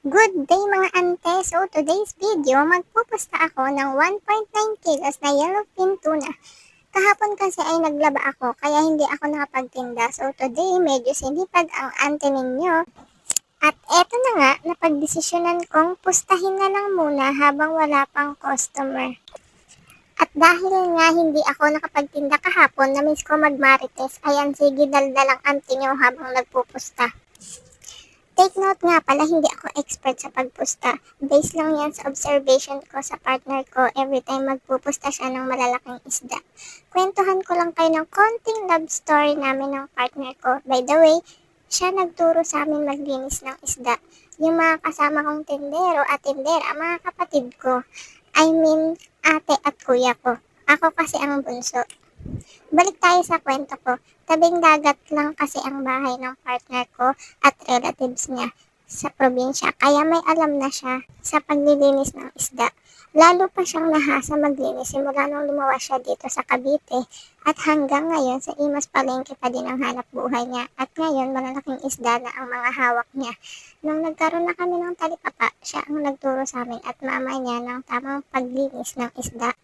Good day mga ante! So today's video, magpupusta ako ng 1.9 kilos na yellowfin tuna. Kahapon kasi ay naglaba ako kaya hindi ako nakapagtinda. So today, medyo sinipag ang ante ninyo. At eto na nga, napagdesisyonan kong pustahin na lang muna habang wala pang customer. At dahil nga hindi ako nakapagtinda kahapon, na-miss ko magmarites, ayan sige daldalang ante nyo habang nagpupusta. Take note nga pala, hindi ako expert sa pagpusta. Based lang yan sa observation ko sa partner ko every time magpupusta siya ng malalaking isda. Kwentuhan ko lang kayo ng konting love story namin ng partner ko. By the way, siya nagturo sa amin maglinis ng isda. Yung mga kasama kong tindero at tindera, mga kapatid ko. I mean, ate at kuya ko. Ako kasi ang bunso. Balik tayo sa kwento ko. Tabing dagat lang kasi ang bahay ng partner ko at relatives niya sa probinsya. Kaya may alam na siya sa paglilinis ng isda. Lalo pa siyang nahasa maglinis simula nung lumawas siya dito sa Cavite. At hanggang ngayon sa Imas Palengke pa din ang hanap buhay niya. At ngayon malalaking isda na ang mga hawak niya. Nung nagkaroon na kami ng talipapa, siya ang nagturo sa amin at mama niya ng tamang paglinis ng isda.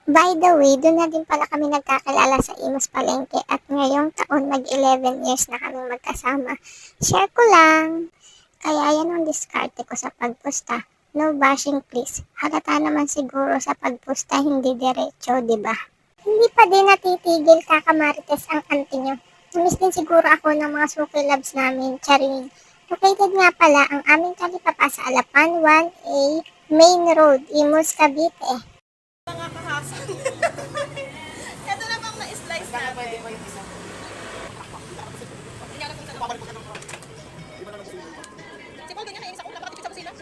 By the way, doon na din pala kami nagkakilala sa Imus Palengke at ngayong taon mag-11 years na kami magkasama. Share ko lang. Kaya yan ang diskarte ko sa pagpusta. No bashing please. Halata naman siguro sa pagpusta hindi diretso, di ba? Hindi pa din natitigil kakamarites ang auntie nyo. Namiss din siguro ako ng mga suki labs namin, charing. Located nga pala ang aming talipapa sa Alapan 1A Main Road, Imus, Cavite. Nakakahasan. Ito na bang na-slice natin. Si Paul ganyan, nainis ako. Napakatipid sa kusina.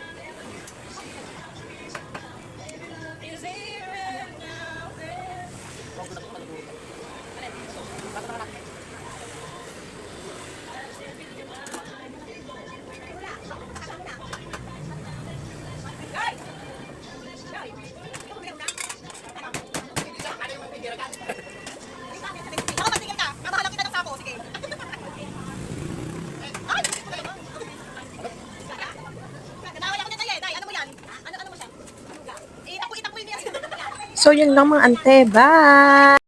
Baka magtigil ka. Mamahalang kita ng sako. Sige. Ay! Nawala ko niyan sa'yo eh. Day, ano mo yan? Ano mo siya? Itak ko yun yan. So, yun lang mga ante. Bye!